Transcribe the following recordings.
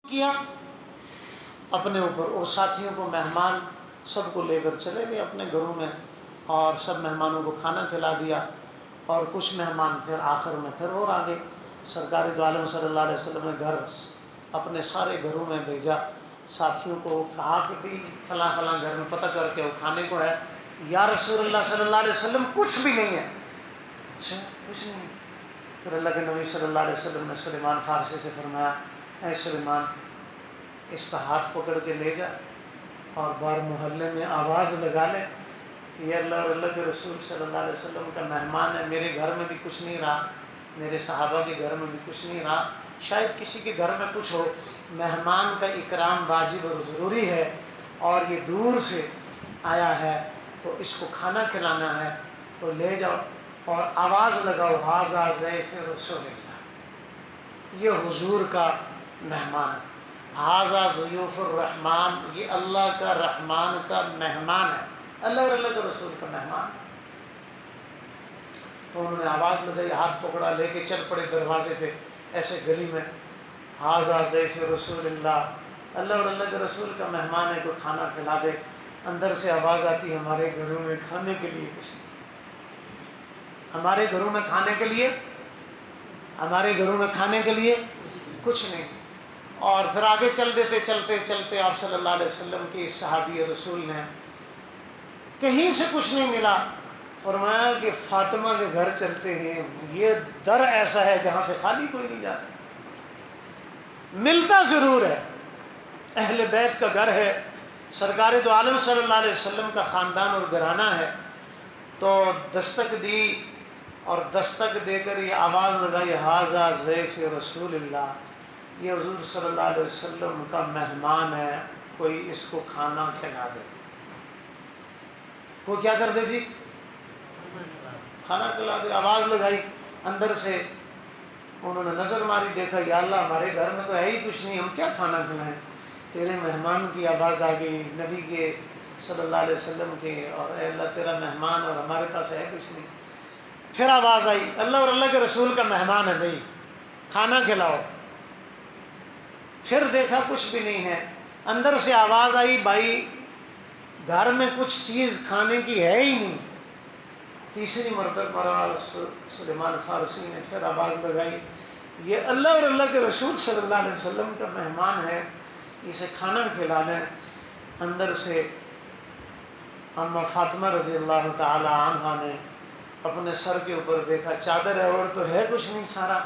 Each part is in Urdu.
کیا اپنے اوپر، اور ساتھیوں کو، مہمان سب کو لے کر چلے گئے اپنے گھروں میں، اور سب مہمانوں کو کھانا کھلا دیا، اور کچھ مہمان پھر آخر میں پھر اور آگے۔ سرکار دو عالم صلی اللہ علیہ وسلم نے گھر اپنے سارے گھروں میں بھیجا، ساتھیوں کو کہا کہ بھی فلاں فلاں گھر میں پتہ کر کے وہ کھانے کو ہے۔ یا رسول اللہ صلی اللہ علیہ وسلم کچھ بھی نہیں ہے۔ اچھا کچھ نہیں ہے؟ پھر اللہ کے نبی صلی اللہ علیہ وسلم نے سلیمان فارسی سے فرمایا، اے سلیمان اس کا ہاتھ پکڑ کے لے جا اور بار محلے میں آواز لگا لے کہ یہ اللہ اور اللہ کے رسول صلی اللہ علیہ وسلم کا مہمان ہے، میرے گھر میں بھی کچھ نہیں رہا، میرے صحابہ کے گھر میں بھی کچھ نہیں رہا، شاید کسی کے گھر میں کچھ ہو، مہمان کا اکرام واجب اور ضروری ہے، اور یہ دور سے آیا ہے تو اس کو کھانا کھلانا ہے، تو لے جاؤ اور آواز لگاؤ، ھذا ضیف رسول اللہ، یہ حضور کا مہمان ہے، ھذا ضیوف الرحمن، یہ اللہ کا رحمان کا مہمان ہے، اللہ اور اللہ کے رسول کا مہمان ہے۔ تو انہوں نے آواز لگائی، ہاتھ پکڑا، لے کے چل پڑے دروازے پہ ایسے گلی میں، ھذا ضیف رسول اللہ، اللہ اور اللہ کے رسول کا مہمان ہے، کوئی کھانا کھلا دے۔ اندر سے آواز آتی، ہمارے گھروں میں کھانے کے لیے کچھ نہیں، ہمارے گھروں میں کھانے کے لیے، ہمارے گھروں میں کھانے کے لیے کچھ نہیں۔ اور پھر آگے چل دیتے، چلتے چلتے آپ صلی اللہ علیہ وسلم کے اس صحابی رسول نے کہیں سے کچھ نہیں ملا، فرمایا کہ فاطمہ کے گھر چلتے ہیں، یہ در ایسا ہے جہاں سے خالی کوئی نہیں جاتا، ملتا ضرور ہے، اہل بیت کا گھر ہے، سرکار دو عالم صلی اللہ علیہ وسلم کا خاندان اور گھرانہ ہے۔ تو دستک دی، اور دستک دے کر یہ آواز لگائی، ھذا ضیف رسول اللہ، یہ حضور صلی اللہ علیہ وسلم کا مہمان ہے، کوئی اس کو کھانا کھلا دے۔ کوئی کیا کر دے جی؟ کھانا کھلا دے۔ آواز لگائی، اندر سے انہوں نے نظر ماری، دیکھا یا اللہ ہمارے گھر میں تو ہے ہی کچھ نہیں، ہم کیا کھانا کھلائیں، تیرے مہمان کی آواز آ گئی، نبی کے صلی اللہ علیہ وسلم کے، اور اے اللہ تیرا مہمان اور ہمارے پاس ہے کچھ نہیں۔ پھر آواز آئی، اللہ اور اللہ کے رسول کا مہمان ہے بھائی، کھانا کھلاؤ۔ پھر دیکھا کچھ بھی نہیں ہے، اندر سے آواز آئی، بھائی گھر میں کچھ چیز کھانے کی ہے ہی نہیں۔ تیسری مرتبہ سلیمان فارسی نے پھر آواز لگائی، یہ اللہ اور اللہ کے رسول صلی اللہ علیہ وسلم کا مہمان ہے، اسے کھانا کھلا دیں۔ اندر سے اما فاطمہ رضی اللہ تعالی عنہا نے اپنے سر کے اوپر دیکھا، چادر ہے اور تو ہے کچھ نہیں، سارا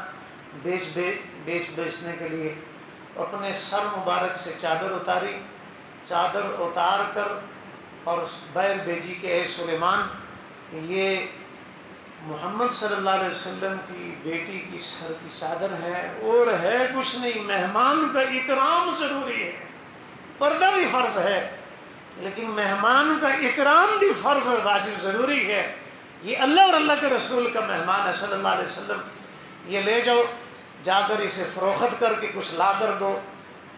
بیچنے کے لیے، اپنے سر مبارک سے چادر اتاری، چادر اتار کر اور بیر بیجی کہ اے سلیمان، یہ محمد صلی اللہ علیہ وسلم کی بیٹی کی سر کی چادر ہے، اور ہے کچھ نہیں، مہمان کا اکرام ضروری ہے، پردہ بھی فرض ہے لیکن مہمان کا اکرام بھی فرض اور واجب ضروری ہے۔ یہ اللہ اور اللہ کے رسول کا مہمان ہے صلی اللہ علیہ وسلم، یہ لے جاؤ، جا کر اسے فروخت کر کے کچھ لا کر دو،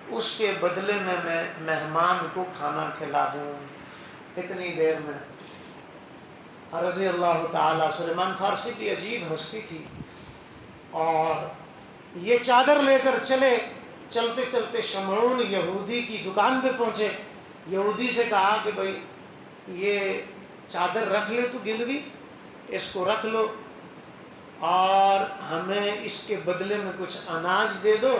اس کے بدلے میں مہمان کو کھانا کھلا دوں۔ اتنی دیر میں رضی اللہ تعالیٰ، سلیمان فارسی کی عجیب ہستی تھی، اور یہ چادر لے کر چلے، چلتے چلتے شمعون یہودی کی دکان پہ پہنچے، یہودی سے کہا کہ بھائی یہ چادر رکھ لے تو گلوی، اس کو رکھ لو اور ہمیں اس کے بدلے میں کچھ اناج دے دو،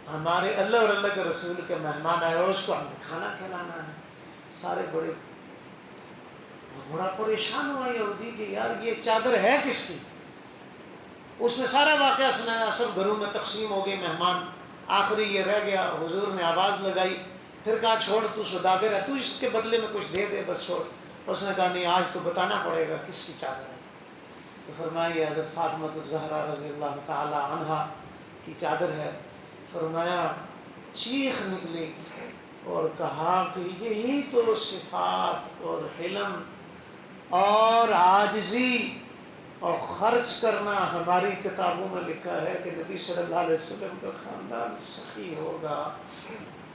ہمارے اللہ اور اللہ کے رسول کے مہمان آئے اور اس کو ہمیں کھانا کھلانا ہے۔ سارے بڑا پریشان ہوا یہودی کہ یار یہ چادر ہے کس کی؟ اس نے سارا واقعہ سنایا، سب گھروں میں تقسیم ہو گئے مہمان، آخری یہ رہ گیا، حضور نے آواز لگائی، پھر کہا چھوڑ تو سوداگر ہے، تو اس کے بدلے میں کچھ دے دے، بس چھوڑ۔ اس نے کہا نہیں آج تو بتانا پڑے گا کس کی چادر ہے۔ تو فرمایا یہ حضرت فاطمہ الزہرا رضی اللہ تعالی عنہا کی چادر ہے۔ فرمایا چیخ نکلی اور کہا کہ یہی تو صفات اور حلم اور عاجزی اور خرچ کرنا ہماری کتابوں میں لکھا ہے کہ نبی صلی اللہ علیہ وسلم کا خاندان سخی ہوگا،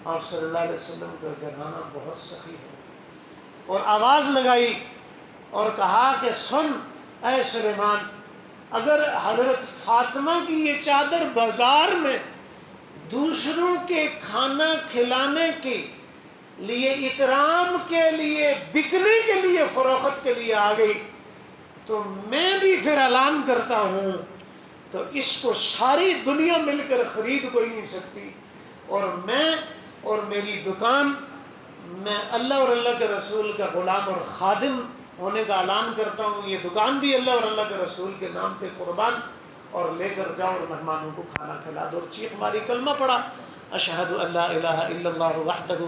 آپ صلی اللہ علیہ وسلم کا گھرانہ بہت سخی ہوگا۔ اور آواز لگائی اور کہا کہ سن اے سلیمان، اگر حضرت فاطمہ کی یہ چادر بازار میں دوسروں کے کھانا کھلانے کے لیے، اکرام کے لیے، بکنے کے لیے، فروخت کے لیے آ گئی، تو میں بھی پھر اعلان کرتا ہوں تو اس کو ساری دنیا مل کر خرید کوئی نہیں سکتی، اور میں اور میری دکان، میں اللہ اور اللہ کے رسول کا غلام اور خادم ہونے کا اعلان کرتا ہوں، یہ دکان بھی اللہ اور اللہ کے رسول کے نام پہ قربان، اور لے کر جاؤ اور مہمانوں کو کھانا کھلا دو، اور چیخ ماری کلمہ پڑھا، اشہد ان لا الہ الا اللہ وحدہ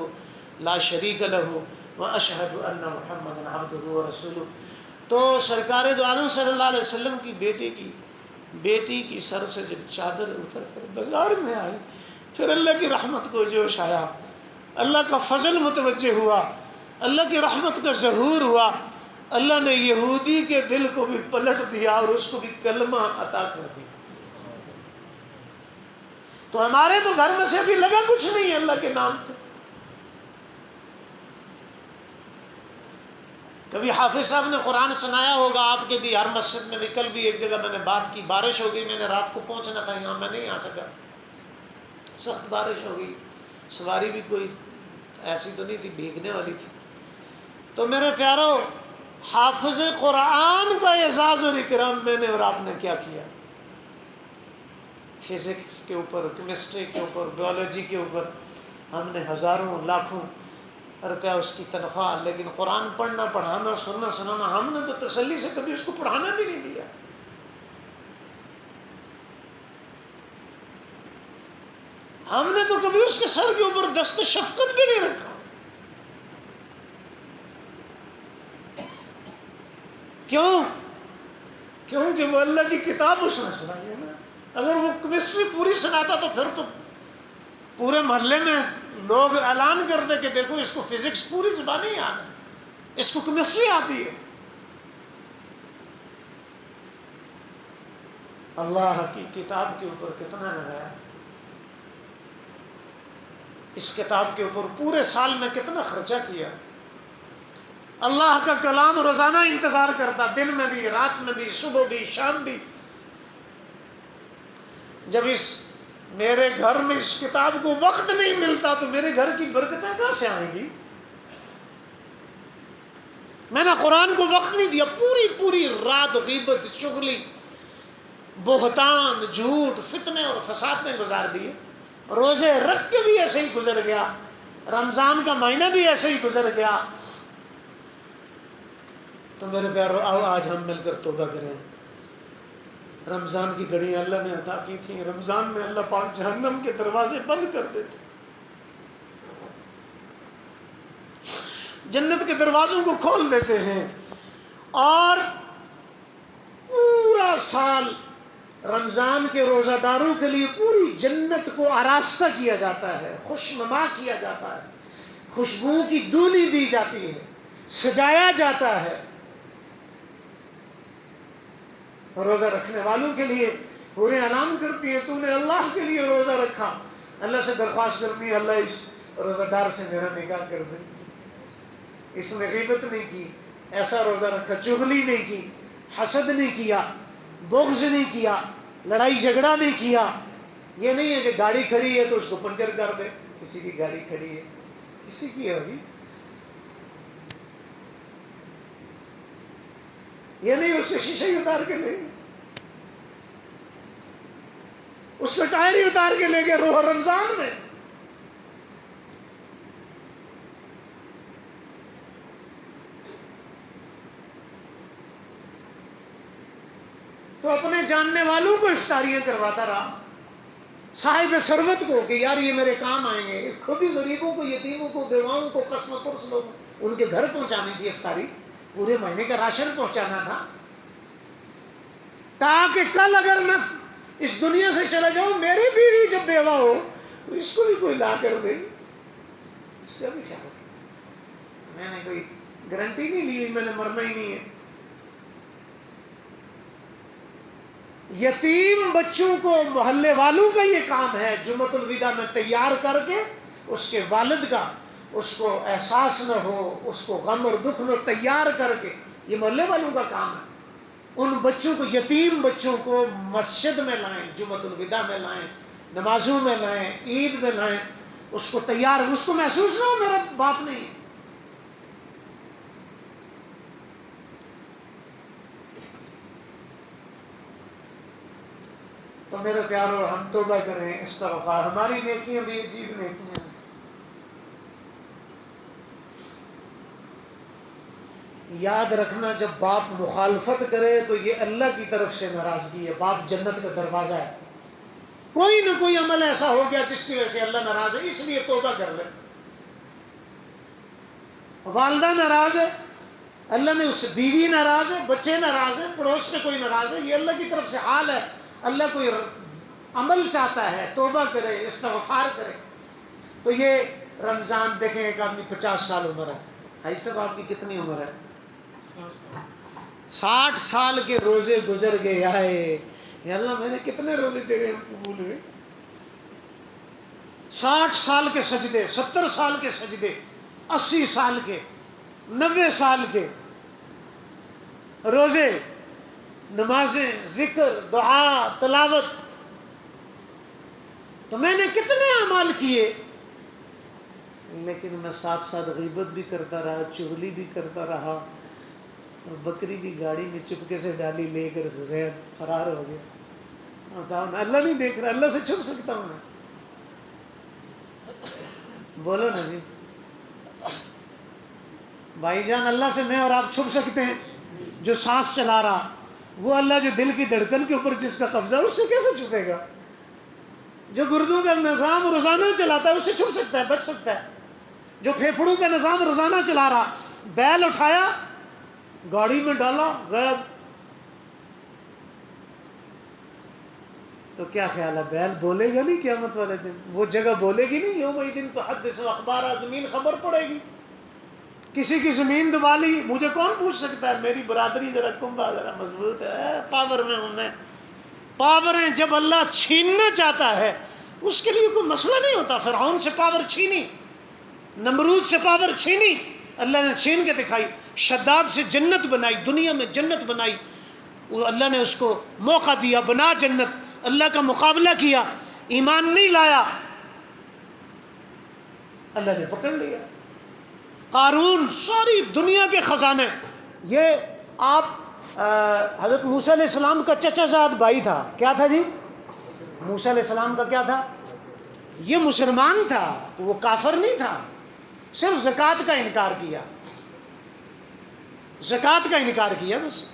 لا شریک لہ واشہد ان محمدا عبدہ ورسولہ۔ تو سرکار دو عالم صلی اللہ علیہ وسلم کی بیٹی کی سر سے جب چادر اتر کر بازار میں آئی، پھر اللہ کی رحمت کو جوش آیا، اللہ کا فضل متوجہ ہوا، اللہ کی رحمت کا ظہور ہوا، اللہ نے یہودی کے دل کو بھی پلٹ دیا اور اس کو بھی کلمہ عطا کر دیا۔ تو ہمارے تو گھر میں سے بھی لگا کچھ نہیں ہے اللہ کے نام پہ۔ کبھی حافظ صاحب نے قرآن سنایا ہوگا آپ کے بھی، ہر مسجد میں بھی۔ کل بھی ایک جگہ میں نے بات کی، بارش ہو گئی، میں نے رات کو پہنچنا تھا یہاں، میں نہیں آ سکا، سخت بارش ہو گئی، سواری بھی کوئی ایسی تو نہیں تھی، بھیگنے والی تھی۔ تو میرے پیارو، حافظ قرآن کا اعزاز اور اکرام میں نے اور آپ نے کیا کیا؟ فزکس کے اوپر، کیمسٹری کے اوپر، بیولوجی کے اوپر ہم نے ہزاروں لاکھوں روپیہ اس کی تنخواہ، لیکن قرآن پڑھنا، پڑھانا، سننا، سنانا، ہم نے تو تسلی سے کبھی اس کو پڑھانا بھی نہیں دیا۔ ہم نے تو کبھی اس کے سر کے اوپر دست شفقت بھی نہیں رکھا۔ کیوں؟ کیونکہ وہ اللہ کی کتاب اس نے سنائی ہے نا۔ اگر وہ کیمسٹری پوری سناتا تو پھر تو پورے محلے میں لوگ اعلان کرتے کہ دیکھو اس کو فزکس پوری زبان ہی یاد ہے، اس کو کیمسٹری آتی ہے۔ اللہ کی کتاب کے اوپر کتنا لگایا، اس کتاب کے اوپر پورے سال میں کتنا خرچہ کیا۔ اللہ کا کلام روزانہ انتظار کرتا، دن میں بھی، رات میں بھی، صبح بھی، شام بھی۔ جب میرے گھر میں اس کتاب کو وقت نہیں ملتا تو میرے گھر کی برکتیں کہاں سے آئیں گی؟ میں نے قرآن کو وقت نہیں دیا، پوری رات غیبت، چغلی، بہتان، جھوٹ، فتنے اور فساد میں گزار دیے۔ روزے رکھ کے بھی ایسے ہی گزر گیا، رمضان کا مہینہ بھی ایسے ہی گزر گیا۔ تو میرے پیارو، آؤ آج ہم مل کر توبہ کریں۔ رمضان کی گھڑیاں اللہ نے عطا کی تھیں، رمضان میں اللہ پاک جہنم کے دروازے بند کر دیتے، جنت کے دروازوں کو کھول دیتے ہیں، اور پورا سال رمضان کے روزہ داروں کے لیے پوری جنت کو آراستہ کیا جاتا ہے، خوشنما کیا جاتا ہے، خوشبو کی دولی دی جاتی ہے، سجایا جاتا ہے۔ روزہ رکھنے والوں کے لیے پورے اعلان کرتی ہے، تو نے اللہ کے لیے روزہ رکھا، اللہ سے درخواست کرتی ہے، اللہ اس روزہ دار سے میرا نکاح کر دے، اس نے غیبت نہیں کی، ایسا روزہ رکھا، چغلی نہیں کی، حسد نہیں کیا، بغض نہیں کیا، لڑائی جھگڑا نہیں کیا۔ یہ نہیں ہے کہ گاڑی کھڑی ہے تو اس کو پنچر کر دے، کسی کی گاڑی کھڑی ہے، کسی کی ہے ابھی، یہ نہیں اس کے شیشے ہی اتار کے لے گئے، اس کے ٹائر ہی اتار کے لے گئے روح رمضان میں۔ تو اپنے جاننے والوں کو افطاریاں کرواتا رہا، صاحب ثروت کو کہ یار یہ میرے کام آئیں گے، خود ہی غریبوں کو، یتیموں کو، بیواؤں کو، قسم پرس لوگ، ان کے گھر پہنچانی تھی افطاری، پورے مہینے کا راشن پہنچانا تھا، تاکہ کل اگر میں اس دنیا سے چلا جاؤں، میری بیوی جب بیوہ ہو تو اس کو بھی کوئی لا کر دے، اس کا بھی خیال ہے۔ میں نے کوئی گارنٹی نہیں لی، میں نے مرنا ہی نہیں ہے۔ یتیم بچوں کو محلے والوں کا یہ کام ہے، جمعۃ الوداع میں تیار کر کے اس کے والد کا اس کو احساس نہ ہو، اس کو غم اور دکھ نہ، تیار کر کے، یہ محلے والوں کا کام ہے۔ ان بچوں کو، یتیم بچوں کو مسجد میں لائیں، جمعۃ الوداع میں لائیں، نمازوں میں لائیں، عید میں لائیں، اس کو تیار، اس کو محسوس نہ ہو میرا باپ نہیں ہے۔ تو میرے پیارو، ہم توبہ کریں، استغفار، ہماری نیکیاں بھی عجیب نیکیاں ہیں۔ یاد رکھنا، جب باپ مخالفت کرے تو یہ اللہ کی طرف سے ناراضگی ہے، باپ جنت کا دروازہ ہے۔ کوئی نہ کوئی عمل ایسا ہو گیا جس کی وجہ سے اللہ ناراض ہے، اس لیے توبہ کر لے۔ والدہ ناراض ہے، اللہ نے اس سے، بیوی ناراض ہے، بچے ناراض ہیں، پڑوس میں کوئی ناراض ہے، یہ اللہ کی طرف سے حال ہے۔ اللہ کوئی عمل چاہتا ہے، توبہ کرے، استغفار کرے۔ تو یہ رمضان دیکھیں، ایک آدمی 50 سال عمر ہے، بھائی صاحب آپ کی کتنی عمر ہے؟ 60 سال کے روزے گزر گئے، آئے یا اللہ میں نے کتنے روزے تیرے قبول ہوئے؟ 60 سال کے سجدے، 70 سال کے سجدے، 80 سال کے، 90 سال کے روزے، نمازیں، ذکر، دعا، تلاوت، تو میں نے کتنے اعمال کیے، لیکن میں ساتھ ساتھ غیبت بھی کرتا رہا، چغلی بھی کرتا رہا، اور بکری بھی گاڑی میں چپکے سے ڈالی، لے کر غیر فرار ہو گیا۔ بتاؤ نا، اللہ نہیں دیکھ رہا، اللہ سے چھپ سکتا ہوں میں؟ بولو نا جی بھائی جان، اللہ سے میں اور آپ چھپ سکتے ہیں؟ جو سانس چلا رہا وہ اللہ، جو دل کی دھڑکن کے اوپر جس کا قبضہ ہے، اس سے کیسے چھپے گا؟ جو گردوں کا نظام روزانہ چلاتا ہے اس سے چھپ سکتا ہے، بچ سکتا ہے؟ جو پھیپھڑوں کا نظام روزانہ چلا رہا، بیل اٹھایا، گاڑی میں ڈالا، غائب، تو کیا خیال ہے بیل بولے گا نہیں قیامت والے دن؟ وہ جگہ بولے گی نہیں، یوم دن تو حدث اخبارا، زمین خبر پڑے گی۔ کسی کی زمین دبا لی، مجھے کون پوچھ سکتا ہے؟ میری برادری ذرا کنبا ذرا مضبوط ہے، پاور میں ہوں میں۔ پاوریں جب اللہ چھیننا چاہتا ہے اس کے لیے کوئی مسئلہ نہیں ہوتا۔ فرعون سے پاور چھینی، نمرود سے پاور چھینی، اللہ نے چھین کے دکھائی۔ شداد سے جنت بنائی، دنیا میں جنت بنائی، وہ اللہ نے اس کو موقع دیا، بنا جنت، اللہ کا مقابلہ کیا، ایمان نہیں لایا، اللہ نے پکڑ لیا۔ قارون، ساری دنیا کے خزانے، یہ آپ حضرت موسیٰ علیہ السلام کا چچا زاد بھائی تھا، کیا تھا جی؟ موسیٰ علیہ السلام کا کیا تھا؟ یہ مسلمان تھا، وہ کافر نہیں تھا، صرف زکوٰۃ کا انکار کیا، زکوٰۃ کا انکار کیا بس،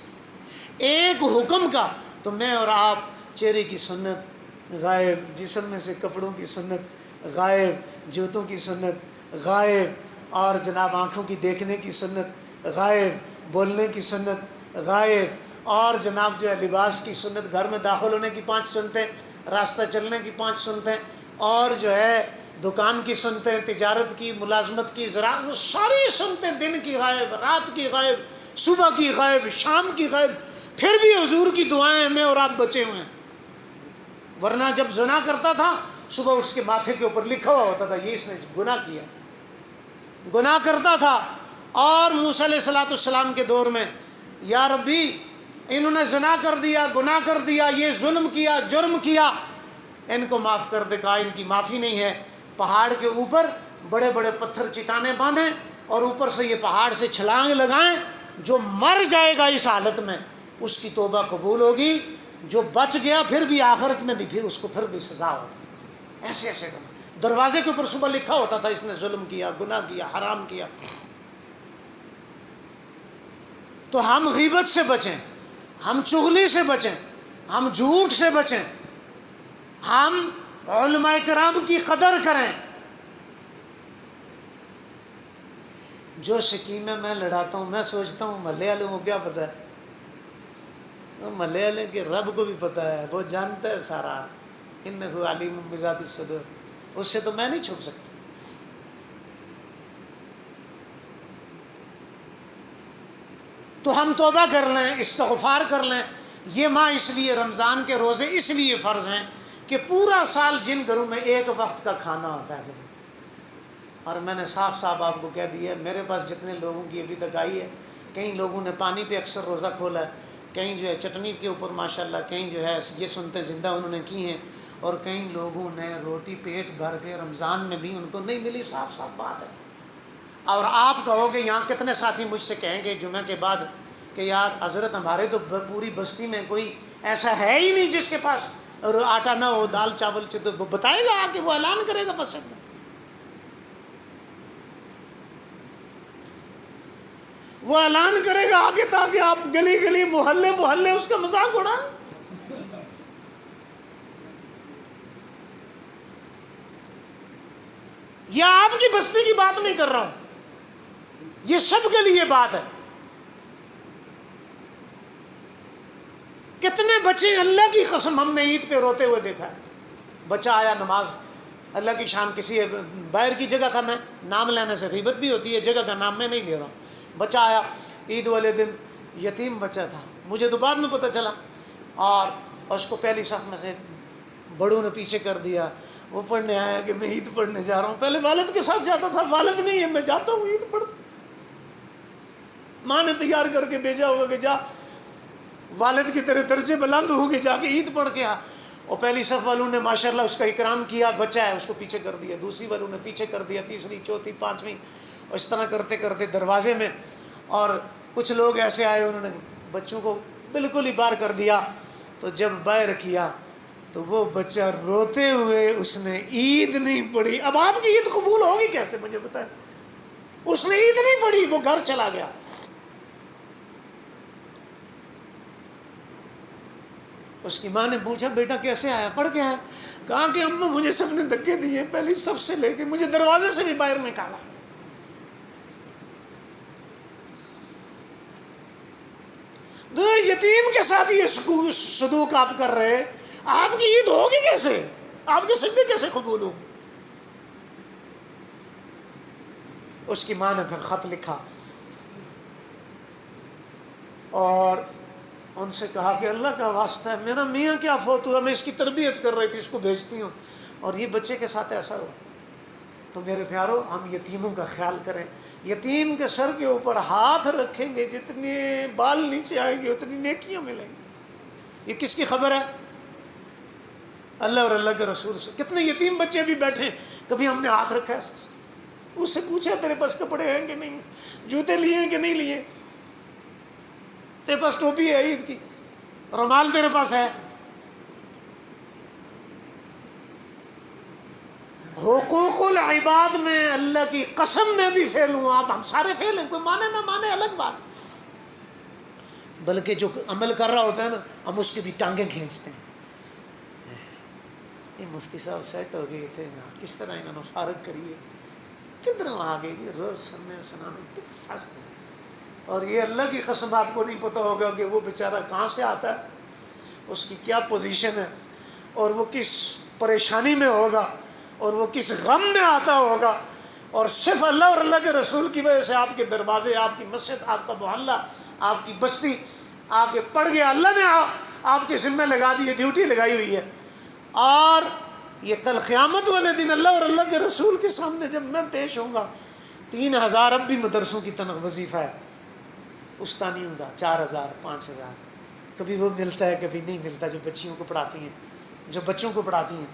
ایک حکم کا۔ تو میں اور آپ چہرے کی سنت غائب، جسم میں سے کپڑوں کی سنت غائب، جوتوں کی سنت غائب، اور جناب آنکھوں کی دیکھنے کی سنت غائب، بولنے کی سنت غائب، اور جناب جو ہے لباس کی سنت، گھر میں داخل ہونے کی 5 سنتیں، راستہ چلنے کی 5 سنتیں، اور جو ہے دکان کی سنتیں، تجارت کی، ملازمت کی، زراعت، وہ ساری سنتیں دن کی غائب، رات کی غائب، صبح کی غائب، شام کی غائب۔ پھر بھی حضور کی دعائیں میں اور آپ بچے ہوئے ہیں۔ ورنہ جب زنا کرتا تھا صبح اس کے ماتھے کے اوپر لکھا ہوا ہوتا تھا یہ اس نے گناہ کیا، گناہ کرتا تھا۔ اور موسیٰ علیہ السلام کے دور میں، یا ربی انہوں نے زنا کر دیا، گناہ کر دیا، یہ ظلم کیا، جرم کیا، ان کو معاف کر دے، کہا ان کی معافی نہیں ہے۔ پہاڑ کے اوپر بڑے بڑے پتھر چٹانیں باندھیں اور اوپر سے یہ پہاڑ سے چھلانگ لگائیں، جو مر جائے گا اس حالت میں اس کی توبہ قبول ہوگی، جو بچ گیا پھر بھی آخرت میں بھی پھر اس کو پھر بھی سزا ہوگی۔ ایسے ایسے کرنا، دروازے کے اوپر صبح لکھا ہوتا تھا اس نے ظلم کیا، گناہ کیا، حرام کیا۔ تو ہم غیبت سے بچیں، ہم چغلی سے بچیں، ہم جھوٹ سے بچیں، ہم علماء کرام کی قدر کریں۔ جو شکیمیں میں لڑاتا ہوں، میں سوچتا ہوں محلے والوں کو کیا پتہ ہے؟ محلے والے کے رب کو بھی پتہ ہے، وہ جانتا ہے سارا، انہ علیم بذات الصدور، اس سے تو میں نہیں چھپ سکتا۔ تو ہم توبہ کر لیں، استغفار کر لیں۔ یہ ماہ اس لیے، رمضان کے روزے اس لیے فرض ہیں کہ پورا سال جن گھروں میں ایک وقت کا کھانا ہوتا ہے، اور میں نے صاف صاف آپ کو کہہ دیا ہے، میرے پاس جتنے لوگوں کی ابھی تک آئی ہے، کئی لوگوں نے پانی پہ اکثر روزہ کھولا ہے، کہیں جو ہے چٹنی کے اوپر ماشاءاللہ، کہیں جو ہے یہ سنتے زندہ انہوں نے کی ہیں، اور کئی لوگوں نے روٹی پیٹ بھر کے رمضان میں بھی ان کو نہیں ملی، صاف صاف بات ہے۔ اور آپ کہو گے، یہاں کتنے ساتھی مجھ سے کہیں گے جمعہ کے بعد کہ یار حضرت ہمارے تو پوری بستی میں کوئی ایسا ہے ہی نہیں جس کے پاس آٹا نہ ہو، دال چاول سے، تو بتائے گا آ کے، وہ اعلان کرے گا مسجد میں، وہ اعلان کرے گا آگے، تاکہ آپ گلی گلی محلے محلے اس کا مذاق اڑائیں۔ یہ آپ کی بستی کی بات نہیں کر رہا ہوں، یہ سب کے لیے بات ہے۔ کتنے بچے اللہ کی قسم ہم نے عید پہ روتے ہوئے دیکھا ہے۔ بچہ آیا نماز، اللہ کی شان، کسی باہر کی جگہ تھا، میں نام لینے سے غیبت بھی ہوتی ہے، جگہ کا نام میں نہیں لے رہا ہوں۔ بچہ آیا عید والے دن، یتیم بچہ تھا، مجھے تو بعد میں پتہ چلا، اور اس کو پہلی صف میں سے بڑوں نے پیچھے کر دیا۔ وہ پڑھنے آیا کہ میں عید پڑھنے جا رہا ہوں، پہلے والد کے ساتھ جاتا تھا، والد نہیں ہے، میں جاتا ہوں عید پڑھ۔ ماں نے تیار کر کے بھیجا ہوگا کہ جا، والد کی طرح درجے بلند ہو کے جا کے عید پڑھ کے آ۔ اور پہلی صف والوں نے ماشاءاللہ اس کا اکرام کیا، بچہ ہے اس کو پیچھے کر دیا، دوسری والوں نے پیچھے کر دیا، تیسری، چوتھی، پانچویں، اس طرح کرتے کرتے دروازے میں، اور کچھ لوگ ایسے آئے انہوں نے بچوں کو بالکل ہی بار کر دیا۔ تو جب باہر کیا تو وہ بچہ روتے ہوئے، اس نے عید نہیں پڑھی۔ اب آپ کی عید قبول ہوگی کیسے، مجھے بتائیں؟ اس نے عید نہیں پڑھی، وہ گھر چلا گیا۔ اس کی ماں نے پوچھا بیٹا کیسے آیا، پڑھ کے آیا؟ کہا کہ اماں مجھے سب نے دھکے دیے، پہلی صف سے لے کے مجھے دروازے سے بھی باہر نکالا۔ یتیم کے ساتھ یہ سلوک آپ کر رہے، آپ کی عید ہوگی کیسے؟ آپ کے سجدے کیسے قبول ہوں؟ اس کی ماں نے پھر خط لکھا اور ان سے کہا کہ اللہ کا واسطہ ہے، میرا میاں کیا فوت ہوا، میں اس کی تربیت کر رہی تھی، اس کو بھیجتی ہوں، اور یہ بچے کے ساتھ ایسا ہوا۔ تو میرے پیارو، ہم یتیموں کا خیال کریں۔ یتیم کے سر کے اوپر ہاتھ رکھیں گے، جتنے بال نیچے آئیں گے اتنی نیکیاں ملیں گی۔ یہ کس کی خبر ہے؟ اللہ اور اللہ کے رسول سے۔ کتنے یتیم بچے بھی بیٹھے، کبھی ہم نے ہاتھ رکھا ہے اس سے پوچھا تیرے پاس کپڑے ہیں کہ نہیں، جوتے لیے ہیں کہ نہیں لیے، تیرے پاس ٹوپی ہے عید کی، رومال تیرے پاس ہے؟ حقوق العباد میں اللہ کی قسم میں بھی فیل ہوں، آپ ہم سارے فیل ہیں، کوئی مانے نہ مانے الگ بات، بلکہ جو عمل کر رہا ہوتا ہے نا، ہم اس کی بھی ٹانگیں کھینچتے ہیں۔ یہ مفتی صاحب سیٹ ہو گئے تھے نا، کس طرح انہوں نے فارغ کریے، کدھر آ گئے جی، روز سننے سنانے کتنے فاسق ہیں۔ اور یہ اللہ کی قسم آپ کو نہیں پتہ ہوگا کہ وہ بیچارہ کہاں سے آتا ہے، اس کی کیا پوزیشن ہے، اور وہ کس پریشانی میں ہوگا، اور وہ کس غم میں آتا ہوگا، اور صرف اللہ اور اللہ کے رسول کی وجہ سے آپ کے دروازے، آپ کی مسجد، آپ کا محلہ، آپ کی بستی آپ کے پڑ گیا، اللہ نے آپ کے ذمہ لگا دی، ڈیوٹی لگائی ہوئی ہے۔ اور یہ کل قیامت والے دن اللہ اور اللہ کے رسول کے سامنے جب میں پیش ہوں گا، 3000 اب بھی مدرسوں کی تنخواہ وظیفہ ہے استانیوں کا، 4000 5000، کبھی وہ ملتا ہے کبھی نہیں ملتا، جو بچیوں کو پڑھاتی ہیں، جو بچوں کو پڑھاتی ہیں۔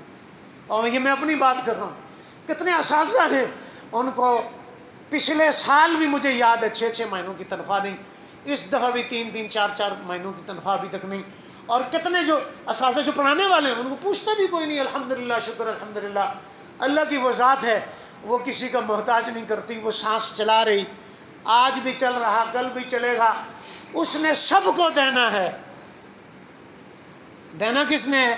اور یہ میں اپنی بات کر رہا ہوں، کتنے اساتذہ ہیں ان کو پچھلے سال بھی مجھے یاد ہے 6 مہینوں کی تنخواہ نہیں، اس دفعہ بھی 3 4 مہینوں کی تنخواہ ابھی تک نہیں۔ اور کتنے جو اساتذہ جو پڑھانے والے ہیں ان کو پوچھتا بھی کوئی نہیں، الحمدللہ، شکر الحمدللہ، اللہ کی وہ ذات ہے، وہ کسی کا محتاج نہیں کرتی، وہ سانس چلا رہی، آج بھی چل رہا، کل بھی چلے گا، اس نے سب کو دینا ہے۔ دینا کس نے ہے؟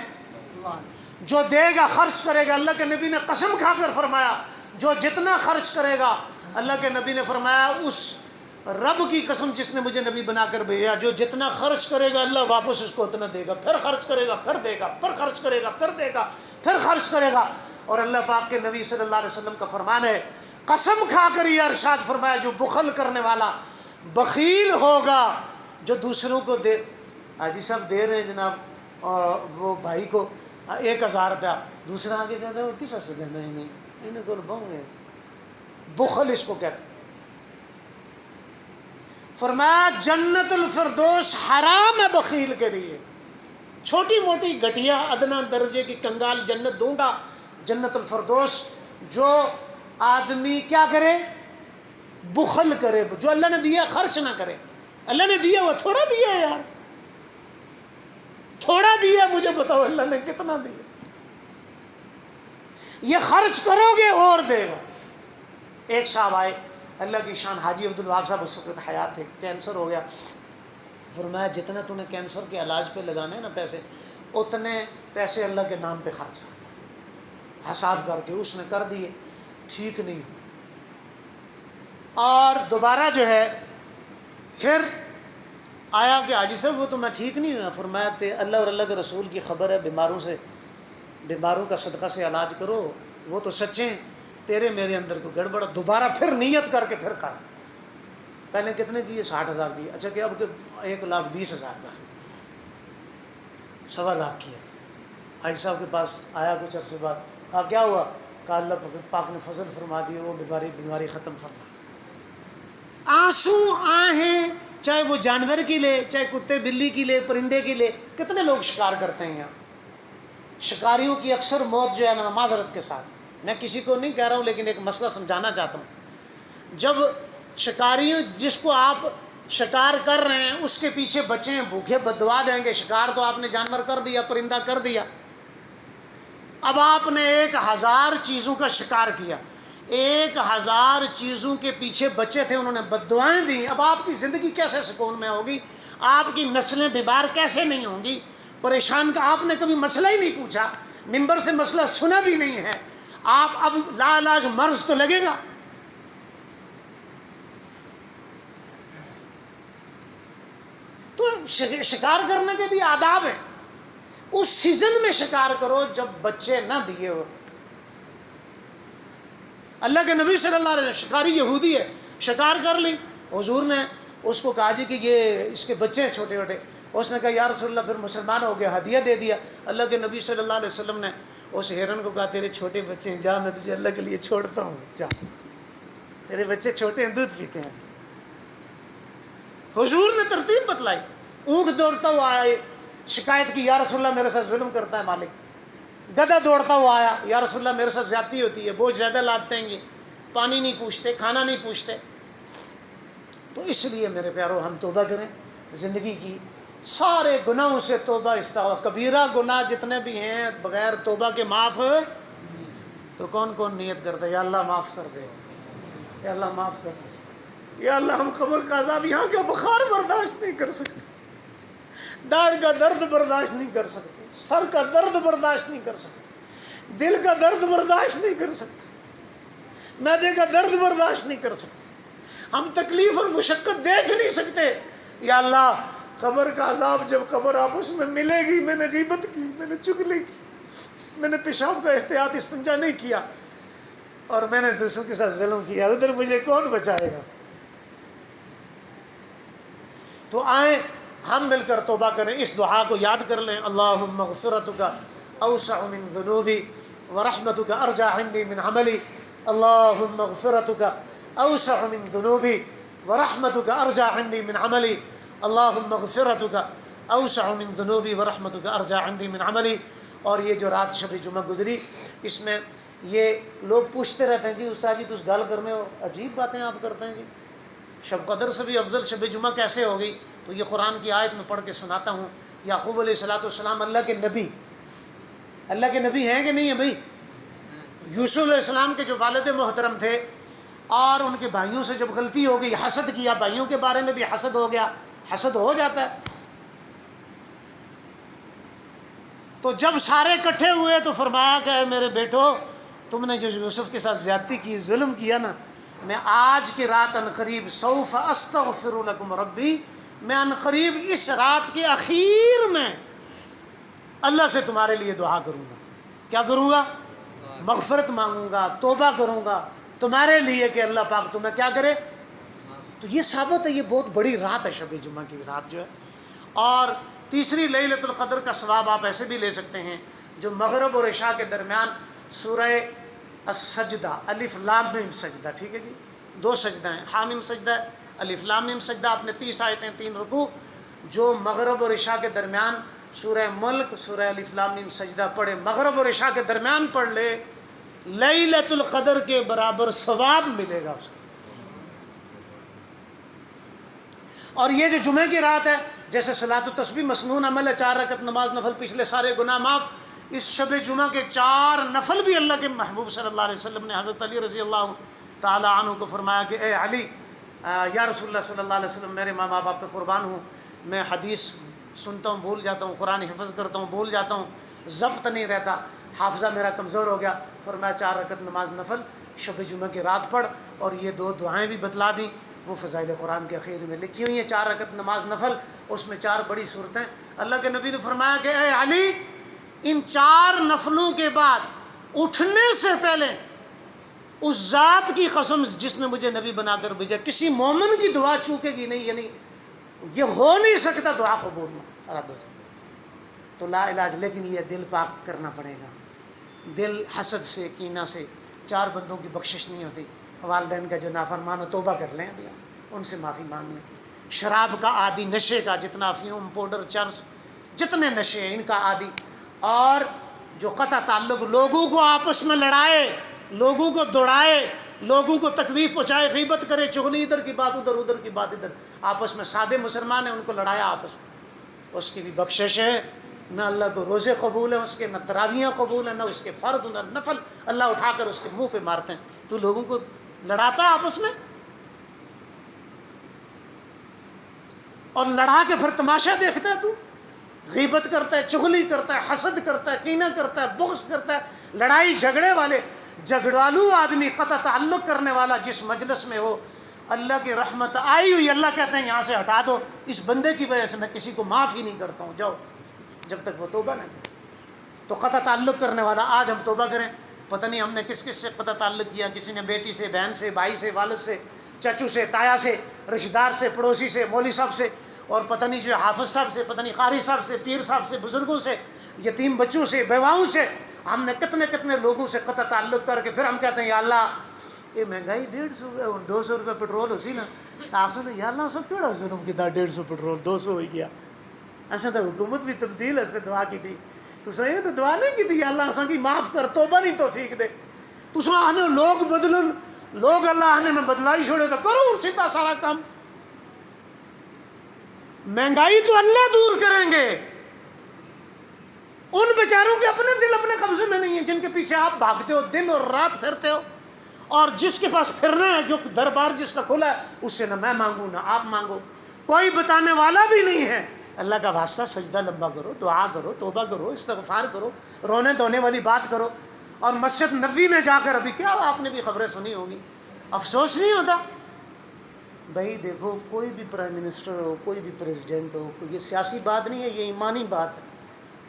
جو دے گا خرچ کرے گا، اللہ کے نبی نے قسم کھا کر فرمایا، جو جتنا خرچ کرے گا، اللہ کے نبی نے فرمایا اس رب کی قسم جس نے مجھے نبی بنا کر بھیجا، جو جتنا خرچ کرے گا اللہ واپس اس کو اتنا دے گا، پھر خرچ کرے گا، پھر دے گا، پھر خرچ کرے گا، پھر دے گا، پھر خرچ کرے گا۔ اور اللہ پاک کے نبی صلی اللہ علیہ وسلم کا فرمان ہے، قسم کھا کر یہ ارشاد فرمایا، جو بخل کرنے والا بخیل ہوگا، جو دوسروں کو دے، حاجی صاحب دے رہے ہیں جناب وہ بھائی کو 1000 روپیہ، دوسرا آگے کہتا ہے وہ کس سے دینا ہی نہیں، انہیں کو بہو ہے، بخل اس کو کہتے ہیں۔ فرمایا جنت الفردوس حرام ہے بخیل کے لیے۔ چھوٹی موٹی گھٹیا ادنا درجے کی کنگال جنت دوں گا، جنت الفردوس، جو آدمی کیا کرے؟ بخل کرے، جو اللہ نے دیا خرچ نہ کرے۔ اللہ نے دیا، وہ تھوڑا دیا ہے یار، تھوڑا دیا، مجھے بتاؤ اللہ نے کتنا دیا؟ یہ خرچ کرو گے اور دے گا۔ ایک صاحب آئے، اللہ کی شان، حاجی عبدالوہاب صاحب، اس وقت حیات تھے، کینسر ہو گیا۔ فرمایا جتنا تو نے کینسر کے علاج پہ لگانے ہیں نا پیسے، اتنے پیسے اللہ کے نام پہ خرچ کر دو۔ حساب کر کے اس نے کر دیے، ٹھیک نہیں۔ اور دوبارہ جو ہے پھر آیا کہ حاجی صاحب وہ تو میں ٹھیک نہیں ہوا۔ فرمایا تے اللہ اور اللہ کے رسول کی خبر ہے، بیماروں کا صدقہ سے علاج کرو، وہ تو سچے ہیں، تیرے میرے اندر کو گڑبڑ۔ دوبارہ پھر نیت کر کے پھر کر۔ پہلے کتنے کیے؟ 60,000 کی، اچھا کہ اب 1,20,000 کا، 1.25 لاکھ کیا۔ حاجی صاحب کے پاس آیا کچھ عرصے بعد، کہا کیا ہوا؟ کہا اللہ پاک نے فضل فرما دی، وہ بیماری ختم فرما۔ آنسو آہیں، چاہے وہ جانور کی لے، چاہے کتے بلی کی لے، پرندے کی لے، کتنے لوگ شکار کرتے ہیں یہاں۔ شکاریوں کی اکثر موت جو ہے نا، معذرت کے ساتھ میں کسی کو نہیں کہہ رہا ہوں، لیکن ایک مسئلہ سمجھانا چاہتا ہوں۔ جب شکاریوں، جس کو آپ شکار کر رہے ہیں اس کے پیچھے بچے ہیں، بھوکے بددعا دیں گے۔ شکار تو آپ نے جانور کر دیا، پرندہ کر دیا، اب آپ نے 1,000 چیزوں کا شکار کیا، 1,000 چیزوں کے پیچھے بچے تھے، انہوں نے بددعائیں دی۔ اب آپ کی زندگی کیسے سکون میں ہوگی؟ آپ کی نسلیں بیمار کیسے نہیں ہوں گی؟ پریشان کا آپ نے کبھی مسئلہ ہی نہیں پوچھا، ممبر سے مسئلہ سنا بھی نہیں ہے، آپ اب لا علاج مرض تو لگے گا۔ تو شکار کرنے کے بھی آداب ہیں۔ اس سیزن میں شکار کرو جب بچے نہ دیے ہو۔ اللہ کے نبی صلی اللہ علیہ وسلم، شکاری یہودی ہے، شکار کر لی، حضور نے اس کو کہا جی کہ یہ اس کے بچے ہیں چھوٹے چھوٹے، اس نے کہا یا رسول اللہ پھر مسلمان ہو گیا، ہدیہ دے دیا۔ اللہ کے نبی صلی اللہ علیہ وسلم نے اس ہرن کو کہا تیرے چھوٹے بچے ہیں، جا میں تجھے اللہ کے لیے چھوڑتا ہوں، جا، تیرے بچے چھوٹے ہیں، دودھ پیتے ہیں۔ حضور نے ترتیب بتلائی۔ اونٹ دوڑتا ہوا آیا، شکایت کی یا رسول اللہ میرے ساتھ ظلم کرتا ہے مالک۔ گدھا دوڑتا ہوا آیا، یا رسول اللہ میرے ساتھ زیادتی ہوتی ہے، بوجھ زیادہ لاتے ہیں، پانی نہیں پوچھتے، کھانا نہیں پوچھتے۔ تو اس لیے میرے پیارو ہم توبہ کریں زندگی کی، سارے گناہوں سے توبہ استغفار، کبیرہ گناہ جتنے بھی ہیں بغیر توبہ کے معاف۔ تو کون کون نیت کرتا ہے یا اللہ معاف کر دے، یا اللہ معاف کر دے، یا اللہ ہم قبر کا عذاب، یہاں کا بخار برداشت نہیں کر سکتے، داڑھ کا درد برداشت نہیں کر سکتے، سر کا درد برداشت نہیں کر سکتے، دل کا درد برداشت نہیں کر سکتے، معدے کا درد برداشت نہیں کر سکتے، ہم تکلیف اور مشقت دیکھ نہیں سکتے۔ یا اللہ قبر کا عذاب جب قبر آپس میں ملے گی، میں نے غیبت کی، میں نے چغلی کی، میں نے پیشاب کا احتیاط استنجا نہیں کیا، اور میں نے دوسروں کے ساتھ ظلم کیا، ادھر مجھے کون بچائے گا؟ تو آئیں ہم مل کر توبہ کریں، اس دعا کو یاد کر لیں، اللہم مغفرتک اوسع من ذنوبی ورحمتک ارجع عندی من عملی، اللہم مغفرتک اوسع من ذنوبی ورحمتک ارجع عندی من عملی، اللہم مغفرتک اوسع من ذنوبی ورحمتک ارجع عندی من عملی۔ اور یہ جو رات شب جمعہ گزری، اس میں یہ لوگ پوچھتے رہتے ہیں جی استاد جی تس گل کرنے ہو، عجیب باتیں آپ کرتے ہیں جی، شب قدر سے بھی افضل شب جمعہ کیسے ہوگی؟ تو یہ قرآن کی آیت میں پڑھ کے سناتا ہوں۔ یعقوب علیہ السلام اللہ کے نبی ہیں کہ نہیں ہیں بھائی؟ یوسف علیہ السلام کے جو والد محترم تھے، اور ان کے بھائیوں سے جب غلطی ہو گئی، حسد کیا، بھائیوں کے بارے میں بھی حسد ہو گیا، حسد ہو جاتا ہے۔ تو جب سارے اکٹھے ہوئے تو فرمایا کہ اے میرے بیٹو، تم نے جو یوسف کے ساتھ زیادتی کی، ظلم کیا نا، میں آج کی رات عنقریب سوف استغفر لکم ربی، میں عنقریب اس رات کے اخیر میں اللہ سے تمہارے لیے دعا کروں گا۔ کیا کروں گا؟ مغفرت مانگوں گا، توبہ کروں گا تمہارے لیے کہ اللہ پاک تمہیں کیا کرے۔ تو یہ ثابت ہے، یہ بہت بڑی رات ہے شب جمعہ کی رات جو ہے۔ اور تیسری لیلۃ القدر کا ثواب آپ ایسے بھی لے سکتے ہیں، جو مغرب اور عشاء کے درمیان سورہ السجدہ، الف لام میم سجدہ، ٹھیک ہے جی، 2 سجدہ ہیں، حامیم سجدہ ہے، الف لام میم سجدہ، آپ نے 30 آیتیں، 3 رکوع، جو مغرب اور عشاء کے درمیان سورہ ملک، سورہ الف لام میم سجدہ پڑھے، مغرب اور عشاء کے درمیان پڑھ لے، لیلۃ القدر کے برابر ثواب ملے گا اس کو۔ اور یہ جو جمعہ کی رات ہے، جیسے صلاۃ التسبیح مسنون عمل ہے، 4 رکعت نماز نفل، پچھلے سارے گناہ معاف، اس شب جمعہ کے 4 نفل بھی اللہ کے محبوب صلی اللہ علیہ وسلم نے حضرت علی رضی اللہ تعالی عنہ کو فرمایا کہ اے علی، یا رسول اللہ صلی اللہ علیہ وسلم، میرے ماں باپ آپ پہ قربان ہوں، میں حدیث سنتا ہوں بھول جاتا ہوں، قرآن حفظ کرتا ہوں بھول جاتا ہوں، ضبط نہیں رہتا، حافظہ میرا کمزور ہو گیا۔ فرمایا 4 رکعت نماز نفل شب جمعہ کی رات پڑھ، اور یہ 2 دعائیں بھی بتلا دیں، وہ فضائل قرآن کے اخیر میں لکھی ہوئی ہیں۔ 4 رکعت نماز نفل، اس میں 4 بڑی صورتیں۔ اللہ کے نبی نے فرمایا کہ اے علی، ان 4 نفلوں کے بعد اٹھنے سے پہلے اس ذات کی قسم جس نے مجھے نبی بنا کر بھیجا، کسی مومن کی دعا چوکے گی نہیں، یعنی یہ ہو نہیں سکتا دعا قبول نہ رد ہو جائے تو لا علاج، لیکن یہ دل پاک کرنا پڑے گا، دل حسد سے، کینہ سے۔ 4 بندوں کی بخشش نہیں ہوتی، والدین کا جو نافرمان ہو توبہ کر لیں ابھی، ان سے معافی مانگ لیں، شراب کا عادی، نشے کا، جتنا افیون، پاؤڈر، چرس، جتنے نشے ہیں ان کا عادی، اور جو قطع تعلق، لوگوں کو آپس میں لڑائے، لوگوں کو دوڑائے، لوگوں کو تکلیف پہنچائے، غیبت کرے، چغلی، ادھر کی بات ادھر، ادھر کی بات ادھر، آپس میں سادے مسلمان ہیں ان کو لڑایا آپس میں، اس کی بھی بخشش ہے۔ نہ اللہ کو روزے قبول ہیں اس کے، نہ تراویحیں قبول ہیں، نہ اس کے فرض نہ نفل، اللہ اٹھا کر اس کے منہ پہ مارتے ہیں۔ تو لوگوں کو لڑاتا آپس میں، اور لڑا کے پھر تماشا دیکھتا ہے، تو غیبت کرتا ہے، چغلی کرتا ہے، حسد کرتا ہے، کینہ کرتا ہے، بغض کرتا ہے، لڑائی جھگڑے والے، جھگڑالو آدمی، قطع تعلق کرنے والا جس مجلس میں ہو، اللہ کی رحمت آئی ہوئی، اللہ کہتے ہیں یہاں سے ہٹا دو، اس بندے کی وجہ سے میں کسی کو معاف ہی نہیں کرتا ہوں، جاؤ، جب تک وہ توبہ نہ کرے۔ تو قطع تعلق کرنے والا، آج ہم توبہ کریں۔ پتہ نہیں ہم نے کس کس سے قطع تعلق کیا، کسی نے بیٹی سے، بہن سے، بھائی سے، والد سے، چچو سے، تایا سے، رشتہ دار سے، پڑوسی سے، مولوی صاحب سے، اور پتہ نہیں جو حافظ صاحب سے، پتہ نہیں قاری صاحب سے، پیر صاحب سے، بزرگوں سے، یتیم بچوں سے، بیواؤں سے، ہم نے کتنے کتنے لوگوں سے قطع تعلق کر کے پھر ہم کہتے ہیں یا اللہ یہ مہنگائی 150 200 روپے پٹرول ہو سی نا، آپ سے یا اللہ سب کیڑا ظلم کیتا، 150 پٹرول 200 ہو گیا، ایسا تو حکومت بھی تبدیل ایسے دعا کی تھی، تو صحیح تو دعا نہیں کی تھی یا اللہ اساں کی معاف کر، توبہ نہیں توفیق دے، تو سو آنے لوگ بدلن، لوگ اللہ آنے میں بدلائی چھوڑے تو کرو سیدھا سارا کام، مہنگائی تو اللہ دور کریں گے، ان بیچاروں کے اپنے دل اپنے قبضے میں نہیں ہیں جن کے پیچھے آپ بھاگتے ہو، دن اور رات پھرتے ہو، اور جس کے پاس پھرنا ہے، جو دربار جس کا کھلا ہے، اس سے نہ میں مانگوں نہ آپ مانگو، کوئی بتانے والا بھی نہیں ہے۔ اللہ کا واسطہ سجدہ لمبا کرو، دعا کرو، توبہ کرو، استغفار کرو، رونے دھونے والی بات کرو، اور مسجد نبوی میں جا کر، ابھی کیا آپ نے بھی خبریں سنی ہوگی، افسوس نہیں ہوتا بھائی؟ دیکھو کوئی بھی پرائم منسٹر ہو، کوئی بھی پریزیڈنٹ ہو، یہ سیاسی بات نہیں ہے، یہ ایمانی بات ہے،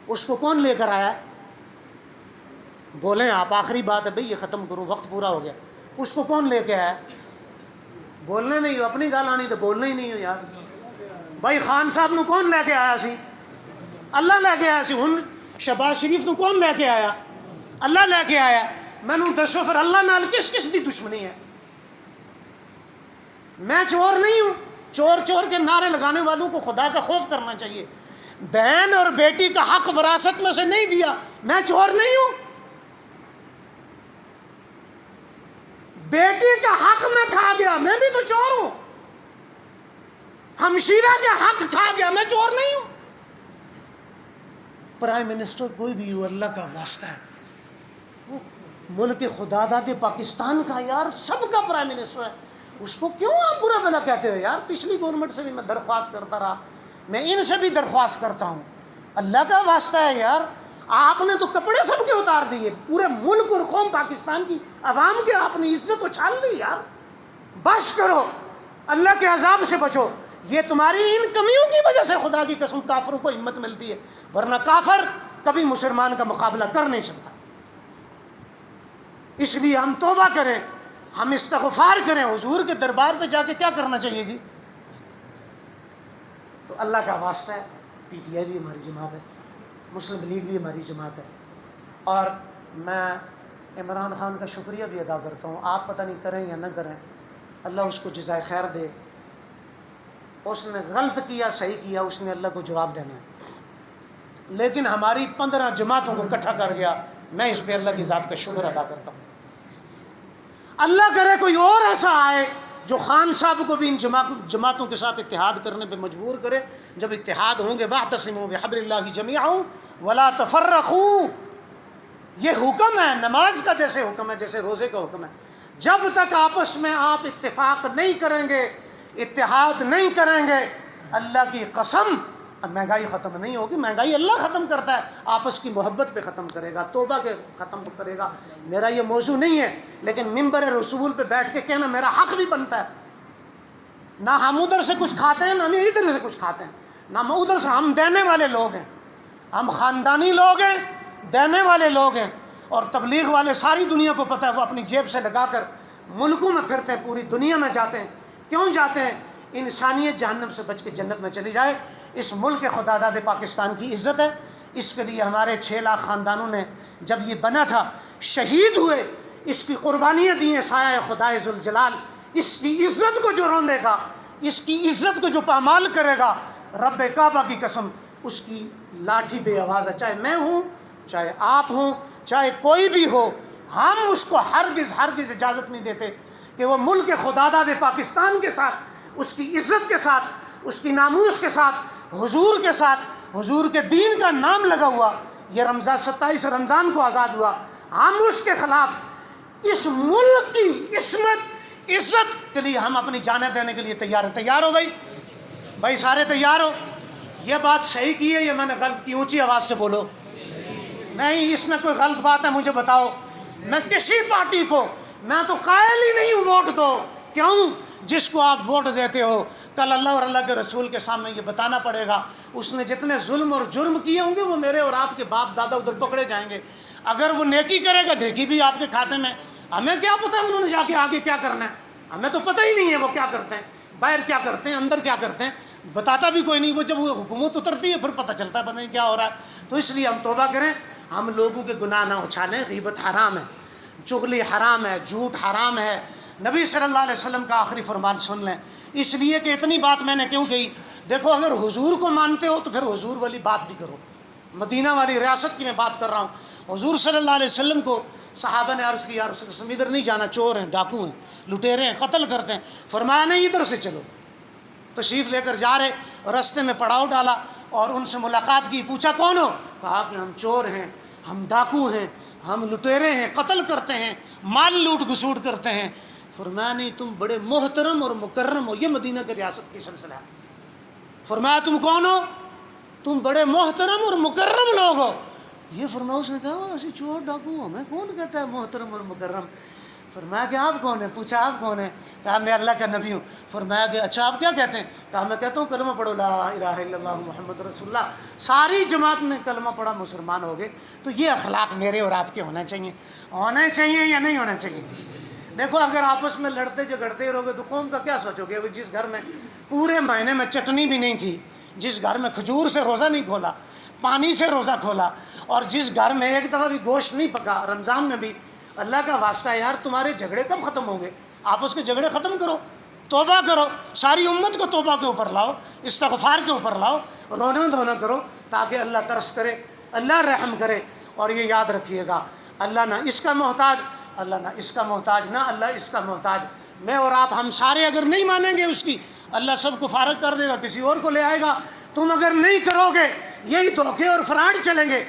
اس کو کون لے کر آیا ہے؟ بولیں آپ، آخری بات ہے بھئی، یہ ختم کرو، وقت پورا ہو گیا، اس کو کون لے کے آیا ہے؟ بولنے نہیں ہو، اپنی گال آنی تو بولنا ہی نہیں ہو یار بھائی۔ خان صاحب نو کون لے کے آیا سی؟ اللہ لے کے آیا سی۔ ہن شہباز شریف نو کون لے کے آیا؟ اللہ لے کے آیا۔ میں نو دسو پھر اللہ نال کس کس دی دشمنی ہے؟ میں چور نہیں ہوں، چور چور کے نعرے لگانے والوں کو خدا کا خوف کرنا چاہیے۔ بہن اور بیٹی کا حق وراثت میں سے نہیں دیا، میں چور نہیں ہوں۔ بیٹی کا حق میں کھا گیا، میں بھی تو چور ہوں۔ ہمشیرہ کا حق کھا گیا، میں چور نہیں ہوں۔ پرائم منسٹر کوئی بھی ہو، اللہ کا واسطہ ہے، وہ ملک خدا داد پاکستان کا یار، سب کا پرائم منسٹر ہے، اس کو کیوں آپ برا بھلا کہتے ہو یار؟ پچھلی گورنمنٹ سے بھی میں درخواست کرتا رہا، میں ان سے بھی درخواست کرتا ہوں، اللہ کا واسطہ ہے یار، آپ نے تو کپڑے سب کے اتار دیے، پورے ملک اور قوم پاکستان کی عوام کے آپ نے عزت اچھال دی یار، بس کرو، اللہ کے عذاب سے بچو۔ یہ تمہاری ان کمیوں کی وجہ سے خدا کی قسم کافروں کو ہمت ملتی ہے، ورنہ کافر کبھی مسلمان کا مقابلہ کر نہیں سکتا۔ اس لیے ہم توبہ کریں، ہم استغفار کریں، حضور کے دربار پہ جا کے کیا کرنا چاہیے جی؟ تو اللہ کا واسطہ ہے، پی ٹی آئی بھی ہماری جماعت ہے، مسلم لیگ بھی ہماری جماعت ہے، اور میں عمران خان کا شکریہ بھی ادا کرتا ہوں، آپ پتہ نہیں کریں یا نہ کریں، اللہ اس کو جزائے خیر دے، اس نے غلط کیا صحیح کیا، اس نے اللہ کو جواب دینا ہے۔ لیکن ہماری 15 جماعتوں کو اکٹھا کر گیا. میں اس پہ اللہ کی ذات کا شکر ادا کرتا ہوں. اللہ کرے کوئی اور ایسا آئے جو خان صاحب کو بھی ان جماعتوں کے ساتھ اتحاد کرنے پہ مجبور کرے. جب اتحاد ہوں گے واعتصموا بحبل اللہ جمیعا ولا تفرقوا، یہ حکم ہے نماز کا، جیسے حکم ہے، جیسے روزے کا حکم ہے. جب تک آپس میں آپ اتفاق نہیں کریں گے، اتحاد نہیں کریں گے، اللہ کی قسم مہنگائی ختم نہیں ہوگی. مہنگائی اللہ ختم کرتا ہے، آپس کی محبت پہ ختم کرے گا، توبہ کے ختم کرے گا. میرا یہ موضوع نہیں ہے، لیکن ممبر رسول پہ بیٹھ کے کہنا میرا حق بھی بنتا ہے. نہ ہم ادھر سے کچھ کھاتے ہیں، نہ ہم ادھر سے کچھ کھاتے ہیں، نہ ہم ادھر سے. ہم دینے والے لوگ ہیں، ہم خاندانی لوگ ہیں، دینے والے لوگ ہیں. اور تبلیغ والے ساری دنیا کو پتہ ہے، وہ اپنی جیب سے لگا کر ملکوں میں پھرتے ہیں، پوری دنیا میں جاتے ہیں. کیوں جاتے ہیں؟ انسانیت جہنم سے بچ کے جنت میں چلی جائے. اس ملک خدا داد پاکستان کی عزت ہے. اس کے لیے ہمارے 6 لاکھ خاندانوں نے جب یہ بنا تھا شہید ہوئے، اس کی قربانیاں دی ہیں. سایہ خدائے ذوالجلال اس کی عزت کو جو روندے گا، اس کی عزت کو جو پامال کرے گا، رب کعبہ کی قسم اس کی لاٹھی بے آواز ہے. چاہے میں ہوں، چاہے آپ ہوں، چاہے کوئی بھی ہو، ہم اس کو ہرگز اجازت نہیں دیتے کہ وہ ملک خدا داد پاکستان کے ساتھ، اس کی عزت کے ساتھ، اس کی ناموس کے ساتھ، حضور کے ساتھ، حضور کے دین کا نام لگا ہوا یہ رمضان 27 رمضان کو آزاد ہوا، ہم اس کے خلاف اس ملک کی عزت کے لیے ہم اپنی جانیں دینے کے لیے تیار ہیں. تیار ہو بھائی سارے تیار ہو؟ یہ بات صحیح کی ہے، یہ میں نے غلط کی؟ اونچی آواز سے بولو. نہیں، اس میں کوئی غلط بات ہے مجھے بتاؤ. میں کسی پارٹی کو، میں تو قائل ہی نہیں ہوں ووٹ دو. کیوں؟ جس کو آپ ووٹ دیتے ہو کل اللہ اور اللہ کے رسول کے سامنے یہ بتانا پڑے گا اس نے جتنے ظلم اور جرم کیے ہوں گے وہ میرے اور آپ کے باپ دادا ادھر پکڑے جائیں گے. اگر وہ نیکی کرے گا، نیکی بھی آپ کے کھاتے میں. ہمیں کیا پتہ ہے انہوں نے جا کے آگے کیا کرنا ہے؟ ہمیں تو پتہ ہی نہیں ہے وہ کیا کرتے ہیں، باہر کیا کرتے ہیں، اندر کیا کرتے ہیں، بتاتا بھی کوئی نہیں. وہ جب وہ حکومت اترتی ہے پھر پتہ چلتا ہے پتہ نہیں کیا ہو رہا ہے. تو اس لیے ہم توبہ کریں، ہم لوگوں کے گناہ نہ اچھالیں. غیبت حرام ہے، چغلی حرام ہے، جھوٹ حرام ہے. نبی صلی اللہ علیہ وسلم کا آخری فرمان سن لیں. اس لیے کہ اتنی بات میں نے کیوں کہی؟ دیکھو، اگر حضور کو مانتے ہو تو پھر حضور والی بات بھی کرو. مدینہ والی ریاست کی میں بات کر رہا ہوں. حضور صلی اللہ علیہ وسلم کو صحابہ نے عرض کیا، رسول اللہ ادھر نہیں جانا، چور ہیں، ڈاکو ہیں، لٹیرے ہیں، قتل کرتے ہیں. فرمایا نہیں، ادھر سے چلو. تشریف لے کر جا رہے، رستے میں پڑاؤ ڈالا اور ان سے ملاقات کی. پوچھا کون ہو؟ کہا کہ ہم چور ہیں، ہم ڈاکو ہیں، ہم لٹیرے ہیں، قتل کرتے ہیں، مال لوٹ گسوٹ کرتے ہیں. فرمایا نہیں، تم بڑے محترم اور مکرم ہو. یہ مدینہ کی ریاست کی سلسلہ ہے. فرمایا تم کون ہو؟ تم بڑے محترم اور مکرم لوگ ہو. یہ فرمایا، اس نے کہا اسی چور ڈاکو ہمیں کون کہتا ہے محترم اور مکرم؟ فرمایا کہ آپ کون ہیں؟ پوچھا آپ کون ہیں؟ کہا میں اللہ کا نبی ہوں. فرمایا کہ اچھا آپ کیا کہتے ہیں؟ کہا میں کہتا ہوں کلمہ پڑھو لا الہ الا اللہ محمد رسول اللہ. ساری جماعت نے کلمہ پڑھا، مسلمان ہو گئے. تو یہ اخلاق میرے اور آپ کے ہونا چاہیے. ہونا چاہیے یا نہیں ہونا چاہیے؟ دیکھو، اگر آپس میں لڑتے جھگڑتے رہو گے تو قوم کا کیا سوچو گے؟ جس گھر میں پورے مہینے میں چٹنی بھی نہیں تھی، جس گھر میں کھجور سے روزہ نہیں کھولا، پانی سے روزہ کھولا، اور جس گھر میں ایک دفعہ بھی گوشت نہیں پکا رمضان میں بھی، اللہ کا واسطہ ہے یار، تمہارے جھگڑے کب ختم ہوں گے؟ آپس کے جھگڑے ختم کرو، توبہ کرو، ساری امت کو توبہ کے اوپر لاؤ، استغفار کے اوپر لاؤ، رونا دھونا کرو، تاکہ اللہ ترس کرے، اللہ رحم کرے. اور یہ یاد رکھیے گا، اللہ نہ اس کا محتاج، اللہ نہ اس کا محتاج، نہ اللہ اس کا محتاج. میں اور آپ، ہم سارے اگر نہیں مانیں گے اس کی، اللہ سب کو فارغ کر دے گا، کسی اور کو لے آئے گا. تم اگر نہیں کرو گے، یہی دھوکے اور فراڈ چلیں گے.